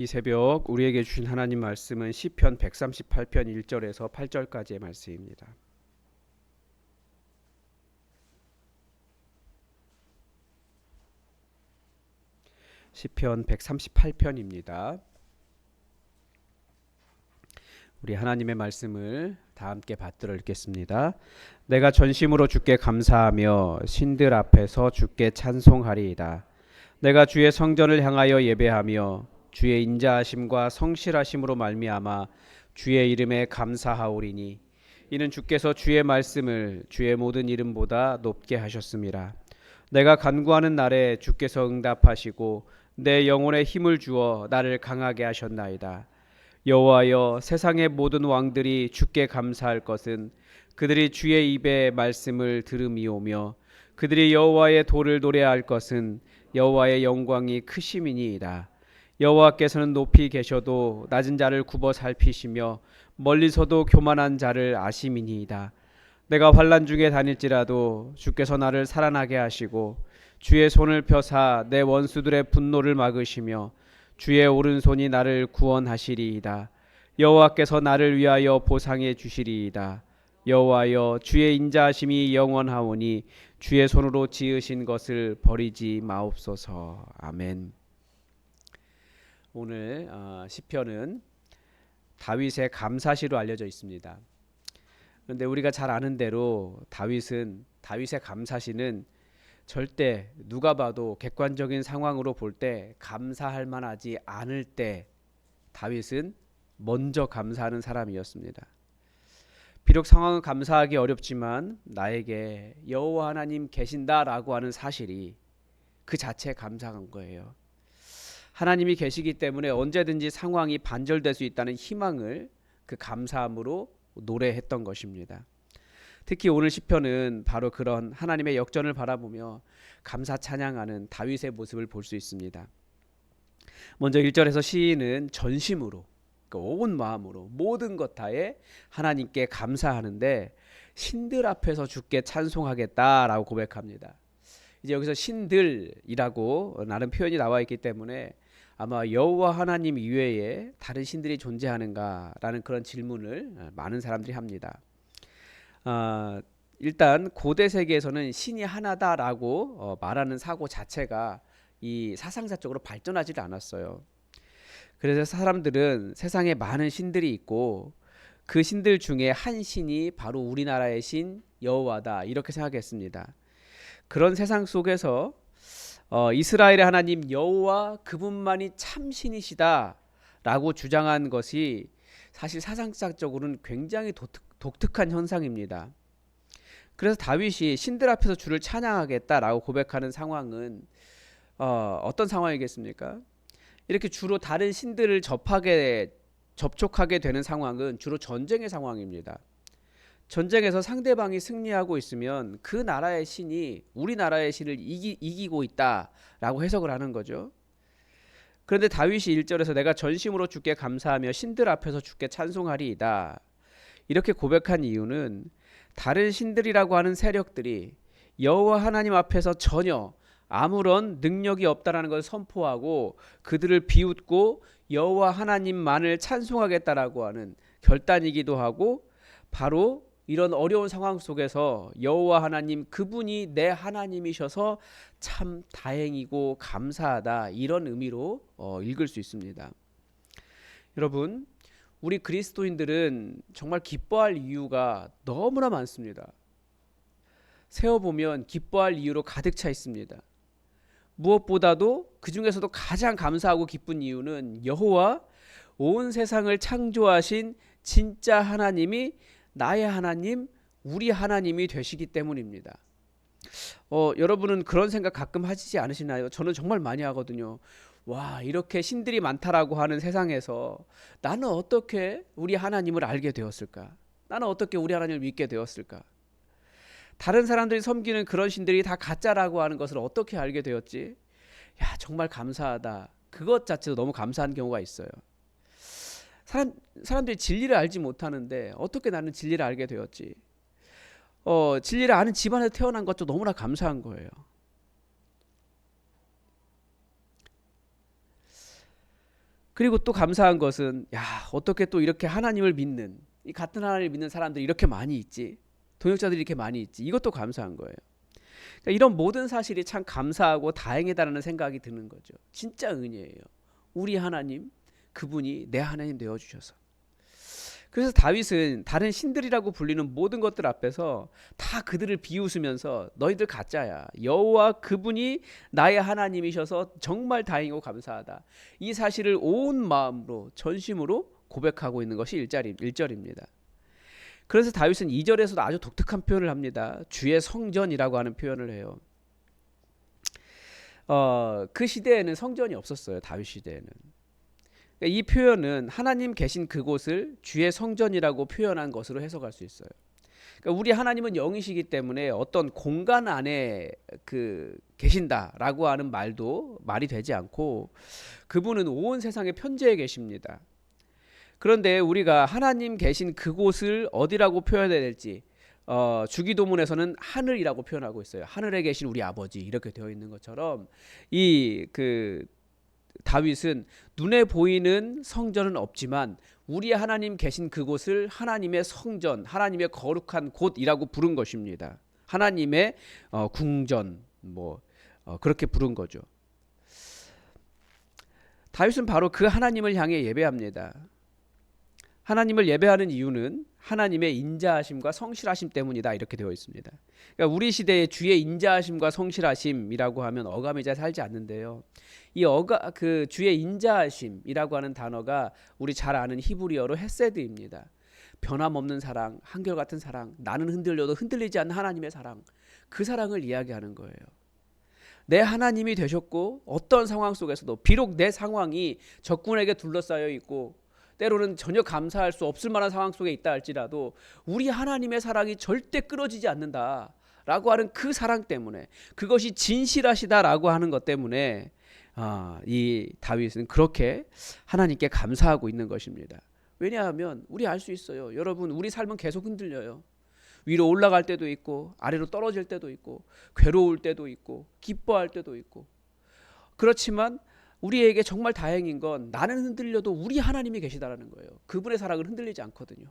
이 새벽 우리에게 주신 하나님 말씀은 시편 138편 1절에서 8절까지의 말씀입니다. 시편 138편입니다. 우리 하나님의 말씀을 다 함께 받들어 읽겠습니다. 내가 전심으로 주께 감사하며 신들 앞에서 주께 찬송하리이다. 내가 주의 성전을 향하여 예배하며 주의 인자하심과 성실하심으로 말미암아 주의 이름에 감사하오리니 이는 주께서 주의 말씀을 주의 모든 이름보다 높게 하셨음이라. 내가 간구하는 날에 주께서 응답하시고 내 영혼에 힘을 주어 나를 강하게 하셨나이다. 여호와여, 세상의 모든 왕들이 주께 감사할 것은 그들이 주의 입의 말씀을 들음이오며 그들이 여호와의 도를 노래할 것은 여호와의 영광이 크심이니이다. 여호와께서는 높이 계셔도 낮은 자를 굽어 살피시며 멀리서도 교만한 자를 아심이니이다. 내가 환난 중에 다닐지라도 주께서 나를 살아나게 하시고 주의 손을 펴사 내 원수들의 분노를 막으시며 주의 오른손이 나를 구원하시리이다. 여호와께서 나를 위하여 보상해 주시리이다. 여호와여, 주의 인자하심이 영원하오니 주의 손으로 지으신 것을 버리지 마옵소서. 아멘. 오늘 시편은 다윗의 감사시로 알려져 있습니다. 그런데 우리가 잘 아는 대로 다윗의 감사시는 절대 누가 봐도 객관적인 상황으로 볼 때 감사할 만하지 않을 때 다윗은 먼저 감사하는 사람이었습니다. 비록 상황은 감사하기 어렵지만 나에게 여호와 하나님 계신다라고 하는 사실이 그 자체에 감사한 거예요. 하나님이 계시기 때문에 언제든지 상황이 반절될 수 있다는 희망을 그 감사함으로 노래했던 것입니다. 특히 오늘 시편은 바로 그런 하나님의 역전을 바라보며 감사 찬양하는 다윗의 모습을 볼 수 있습니다. 먼저 1절에서 시인은 전심으로, 온 마음으로 모든 것 다해 하나님께 감사하는데 신들 앞에서 주께 찬송하겠다라고 고백합니다. 이제 여기서 신들이라고 라는 표현이 나와 있기 때문에 아마 여호와 하나님 이외에 다른 신들이 존재하는가라는 그런 질문을 많은 사람들이 합니다. 일단 고대 세계에서는 신이 하나다라고 말하는 사고 자체가 이 사상자적으로 발전하지 않았어요. 그래서 사람들은 세상에 많은 신들이 있고 그 신들 중에 한 신이 바로 우리나라의 신 여호와다 이렇게 생각했습니다. 그런 세상 속에서 이스라엘의 하나님 여호와 그분만이 참 신이시다라고 주장한 것이 사실 사상적으로는 굉장히 독특한 현상입니다. 그래서 다윗이 신들 앞에서 주를 찬양하겠다라고 고백하는 상황은 어떤 상황이겠습니까? 이렇게 주로 다른 신들을 접촉하게 되는 상황은 주로 전쟁의 상황입니다. 전쟁에서 상대방이 승리하고 있으면 그 나라의 신이 우리나라의 신을 이기고 있다라고 해석을 하는 거죠. 그런데 다윗이 1절에서 내가 전심으로 주께 감사하며 신들 앞에서 주께 찬송하리이다 이렇게 고백한 이유는 다른 신들이라고 하는 세력들이 여호와 하나님 앞에서 전혀 아무런 능력이 없다라는 것을 선포하고 그들을 비웃고 여호와 하나님만을 찬송하겠다라고 하는 결단이기도 하고 바로 이런 어려운 상황 속에서 여호와 하나님 그분이 내 하나님이셔서 참 다행이고 감사하다 이런 의미로 읽을 수 있습니다. 여러분, 우리 그리스도인들은 정말 기뻐할 이유가 너무나 많습니다. 세어보면 기뻐할 이유로 가득 차 있습니다. 무엇보다도 그 중에서도 가장 감사하고 기쁜 이유는 여호와 온 세상을 창조하신 진짜 하나님이 나의 하나님, 우리 하나님이 되시기 때문입니다. 여러분은 그런 생각 가끔 하시지 않으시나요? 저는 정말 많이 하거든요. 와, 이렇게 신들이 많다라고 하는 세상에서 나는 어떻게 우리 하나님을 알게 되었을까? 나는 어떻게 우리 하나님을 믿게 되었을까? 다른 사람들이 섬기는 그런 신들이 다 가짜라고 하는 것을 어떻게 알게 되었지? 야, 정말 감사하다. 그것 자체도 너무 감사한 경우가 있어요. 사람들이 진리를 알지 못하는데 어떻게 나는 진리를 알게 되었지? 진리를 아는 집안에서 태어난 것도 너무나 감사한 거예요. 그리고 또 감사한 것은 야, 어떻게 또 이렇게 하나님을 믿는 이 같은 하나님을 믿는 사람들이 이렇게 많이 있지? 동역자들이 이렇게 많이 있지? 이것도 감사한 거예요. 그러니까 이런 모든 사실이 참 감사하고 다행이다라는 생각이 드는 거죠. 진짜 은혜예요. 우리 하나님, 그분이 내 하나님 되어 주셔서. 그래서 다윗은 다른 신들이라고 불리는 모든 것들 앞에서 다 그들을 비웃으면서 너희들 가짜야. 여호와 그분이 나의 하나님이셔서 정말 다행이고 감사하다. 이 사실을 온 마음으로 전심으로 고백하고 있는 것이 1절입니다. 그래서 다윗은 2절에서도 아주 독특한 표현을 합니다. 주의 성전이라고 하는 표현을 해요. 그 시대에는 성전이 없었어요. 다윗 시대에는. 이 표현은 하나님 계신 그곳을 주의 성전이라고 표현한 것으로 해석할 수 있어요. 그러니까 우리 하나님은 영이시기 때문에 어떤 공간 안에 계신다라고 하는 말이 되지 않고 그분은 온 세상에 편재해 계십니다. 그런데 우리가 하나님 계신 그곳을 어디라고 표현해야 될지 주기도문에서는 하늘이라고 표현하고 있어요. 하늘에 계신 우리 아버지 이렇게 되어 있는 것처럼 다윗은 눈에 보이는 성전은 없지만 우리 하나님 계신 그곳을 하나님의 성전, 하나님의 거룩한 곳이라고 부른 것입니다. 하나님의 궁전, 그렇게 부른 거죠. 다윗은 바로 그 하나님을 향해 예배합니다. 하나님을 예배하는 이유는 하나님의 인자하심과 성실하심 때문이다 이렇게 되어 있습니다. 그러니까 우리 시대의 주의 인자하심과 성실하심이라고 하면 어감이 잘 살지 않는데요. 그 주의 인자하심이라고 하는 단어가 우리 잘 아는 히브리어로 헤세드입니다. 변함없는 사랑, 한결같은 사랑, 나는 흔들려도 흔들리지 않는 하나님의 사랑, 그 사랑을 이야기하는 거예요. 내 하나님이 되셨고 어떤 상황 속에서도 비록 내 상황이 적군에게 둘러싸여 있고 때로는 전혀 감사할 수 없을 만한 상황 속에 있다 할지라도 우리 하나님의 사랑이 절대 끊어지지 않는다라고 하는 그 사랑 때문에 그것이 진실하시다라고 하는 것 때문에 이 다윗은 그렇게 하나님께 감사하고 있는 것입니다. 왜냐하면 우리 알 수 있어요. 여러분 우리 삶은 계속 흔들려요. 위로 올라갈 때도 있고 아래로 떨어질 때도 있고 괴로울 때도 있고 기뻐할 때도 있고 그렇지만 우리에게 정말 다행인 건 나는 흔들려도 우리 하나님이 계시다라는 거예요. 그분의 사랑은 흔들리지 않거든요.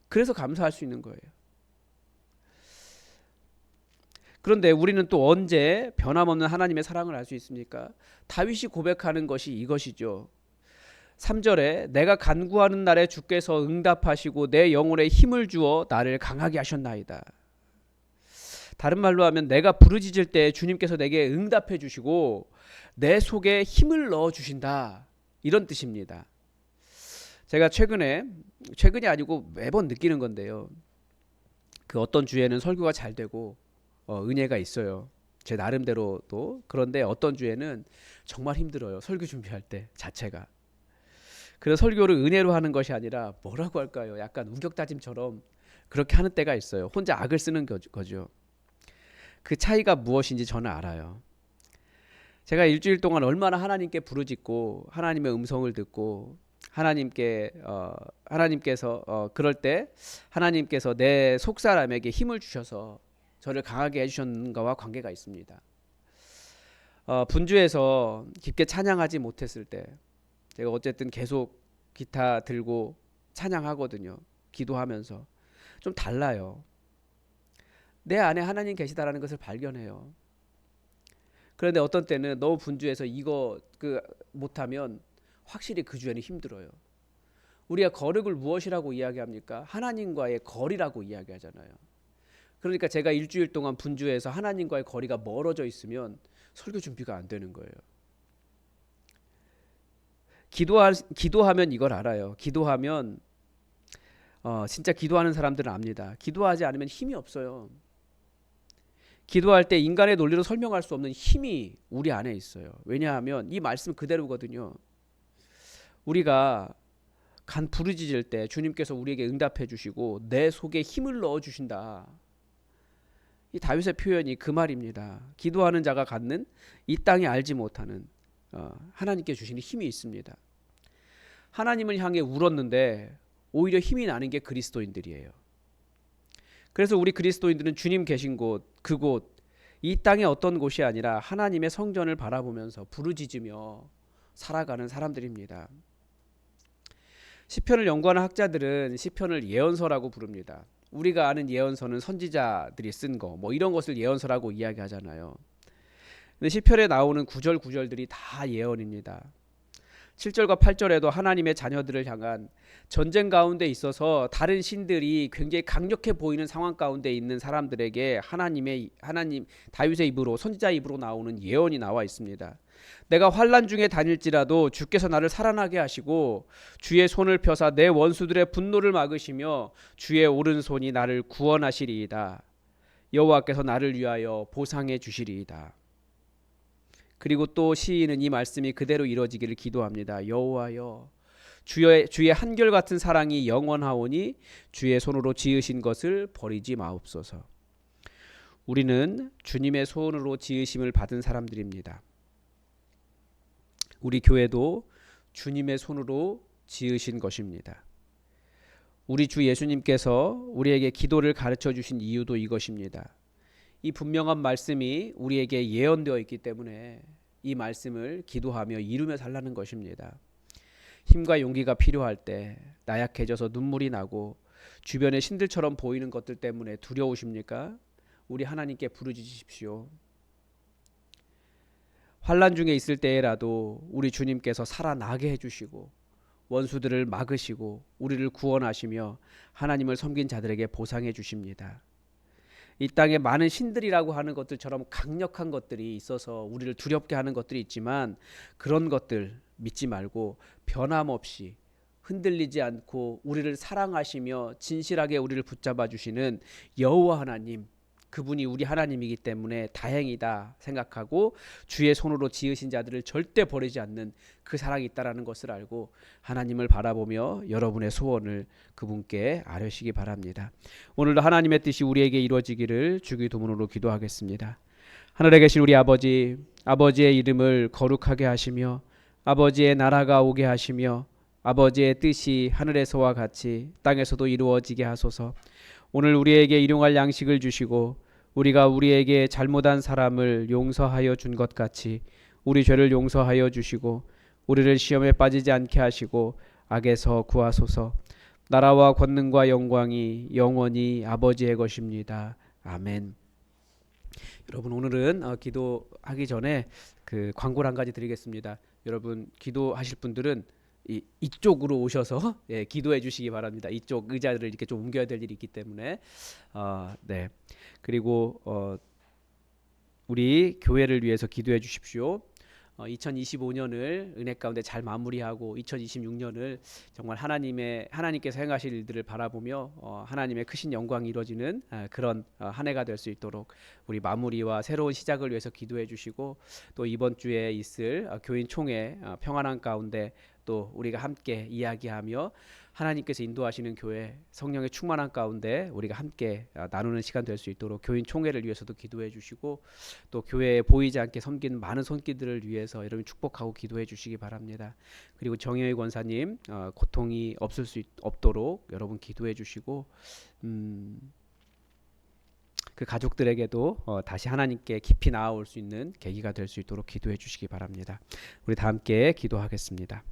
그래서 감사할 수 있는 거예요. 그런데 우리는 또 언제 변함없는 하나님의 사랑을 알 수 있습니까? 다윗이 고백하는 것이 이것이죠. 3절에 내가 간구하는 날에 주께서 응답하시고 내 영혼에 힘을 주어 나를 강하게 하셨나이다. 다른 말로 하면 내가 부르짖을 때 주님께서 내게 응답해 주시고 내 속에 힘을 넣어 주신다. 이런 뜻입니다. 제가 최근이 아니고 매번 느끼는 건데요. 그 어떤 주에는 설교가 잘 되고 은혜가 있어요. 제 나름대로도. 그런데 어떤 주에는 정말 힘들어요. 설교 준비할 때 자체가. 그래서 설교를 은혜로 하는 것이 아니라 뭐라고 할까요? 약간 우격다짐처럼 그렇게 하는 때가 있어요. 혼자 악을 쓰는 거죠. 그 차이가 무엇인지 저는 알아요. 제가 일주일 동안 얼마나 하나님께 부르짖고 하나님의 음성을 듣고 하나님께서 그럴 때 하나님께서 내 속사람에게 힘을 주셔서 저를 강하게 해주셨는가와 관계가 있습니다. 분주해서 깊게 찬양하지 못했을 때 제가 어쨌든 계속 기타 들고 찬양하거든요. 기도하면서 좀 달라요. 내 안에 하나님 계시다라는 것을 발견해요. 그런데 어떤 때는 너무 분주해서 이거 못하면 확실히 그 주에는 힘들어요. 우리가 거룩을 무엇이라고 이야기합니까? 하나님과의 거리라고 이야기하잖아요. 그러니까 제가 일주일 동안 분주해서 하나님과의 거리가 멀어져 있으면 설교 준비가 안 되는 거예요. 기도하면 이걸 알아요. 기도하면 진짜 기도하는 사람들은 압니다. 기도하지 않으면 힘이 없어요. 기도할 때 인간의 논리로 설명할 수 없는 힘이 우리 안에 있어요. 왜냐하면 이 말씀 그대로거든요. 우리가 부르짖을 때 주님께서 우리에게 응답해 주시고 내 속에 힘을 넣어 주신다. 이 다윗의 표현이 그 말입니다. 기도하는 자가 갖는 이 땅에 알지 못하는 하나님께 주시는 힘이 있습니다. 하나님을 향해 울었는데 오히려 힘이 나는 게 그리스도인들이에요. 그래서 우리 그리스도인들은 주님 계신 곳, 그곳, 이 땅의 어떤 곳이 아니라 하나님의 성전을 바라보면서 부르짖으며 살아가는 사람들입니다. 시편을 연구하는 학자들은 시편을 예언서라고 부릅니다. 우리가 아는 예언서는 선지자들이 쓴 거, 뭐 이런 것을 예언서라고 이야기하잖아요. 근데 시편에 나오는 구절 구절들이 다 예언입니다. 7절과 8절에도 하나님의 자녀들을 향한 전쟁 가운데 있어서 다른 신들이 굉장히 강력해 보이는 상황 가운데 있는 사람들에게 하나님 다윗의 입으로 선지자 입으로 나오는 예언이 나와 있습니다. 내가 환난 중에 다닐지라도 주께서 나를 살아나게 하시고 주의 손을 펴사 내 원수들의 분노를 막으시며 주의 오른손이 나를 구원하시리이다. 여호와께서 나를 위하여 보상해 주시리이다. 그리고 또 시인은 이 말씀이 그대로 이루어지기를 기도합니다. 여호와여 주의 한결같은 사랑이 영원하오니 주의 손으로 지으신 것을 버리지 마옵소서. 우리는 주님의 손으로 지으심을 받은 사람들입니다. 우리 교회도 주님의 손으로 지으신 것입니다. 우리 주 예수님께서 우리에게 기도를 가르쳐 주신 이유도 이것입니다. 이 분명한 말씀이 우리에게 예언되어 있기 때문에 이 말씀을 기도하며 이루며 살라는 것입니다. 힘과 용기가 필요할 때 나약해져서 눈물이 나고 주변의 신들처럼 보이는 것들 때문에 두려우십니까? 우리 하나님께 부르짖으십시오. 환난 중에 있을 때에라도 우리 주님께서 살아나게 해주시고 원수들을 막으시고 우리를 구원하시며 하나님을 섬긴 자들에게 보상해 주십니다. 이 땅에 많은 신들이라고 하는 것들처럼 강력한 것들이 있어서 우리를 두렵게 하는 것들이 있지만 그런 것들 믿지 말고 변함없이 흔들리지 않고 우리를 사랑하시며 진실하게 우리를 붙잡아 주시는 여호와 하나님, 그분이 우리 하나님이기 때문에 다행이다 생각하고 주의 손으로 지으신 자들을 절대 버리지 않는 그 사랑이 있다라는 것을 알고 하나님을 바라보며 여러분의 소원을 그분께 아뢰시기 바랍니다. 오늘도 하나님의 뜻이 우리에게 이루어지기를 주기도문으로 기도하겠습니다. 하늘에 계신 우리 아버지, 아버지의 이름을 거룩하게 하시며 아버지의 나라가 오게 하시며 아버지의 뜻이 하늘에서와 같이 땅에서도 이루어지게 하소서. 오늘 우리에게 일용할 양식을 주시고 우리가 우리에게 잘못한 사람을 용서하여 준 것 같이 우리 죄를 용서하여 주시고 우리를 시험에 빠지지 않게 하시고 악에서 구하소서. 나라와 권능과 영광이 영원히 아버지의 것입니다. 아멘. 여러분 오늘은 기도하기 전에 그 광고를 한 가지 드리겠습니다. 여러분 기도하실 분들은 이쪽으로 오셔서 기도해 주시기 바랍니다. 이쪽 의자를 이렇게 좀 옮겨야 될 일이 있기 때문에 네. 그리고 우리 교회를 위해서 기도해 주십시오. 2025년을 은혜 가운데 잘 마무리하고 2026년을 정말 하나님께서 행하실 일들을 바라보며 하나님의 크신 영광이 이루어지는 그런 한 해가 될 수 있도록 우리 마무리와 새로운 시작을 위해서 기도해 주시고 또 이번 주에 있을 교인 총회 평안한 가운데 또 우리가 함께 이야기하며 하나님께서 인도하시는 교회 성령의 충만한 가운데 우리가 함께 나누는 시간 될 수 있도록 교인 총회를 위해서도 기도해 주시고 또 교회에 보이지 않게 섬기는 많은 손길들을 위해서 여러분 축복하고 기도해 주시기 바랍니다. 그리고 정혜의 권사님 고통이 없도록 여러분 기도해 주시고 그 가족들에게도 다시 하나님께 깊이 나아올 수 있는 계기가 될 수 있도록 기도해 주시기 바랍니다. 우리 다 함께 기도하겠습니다.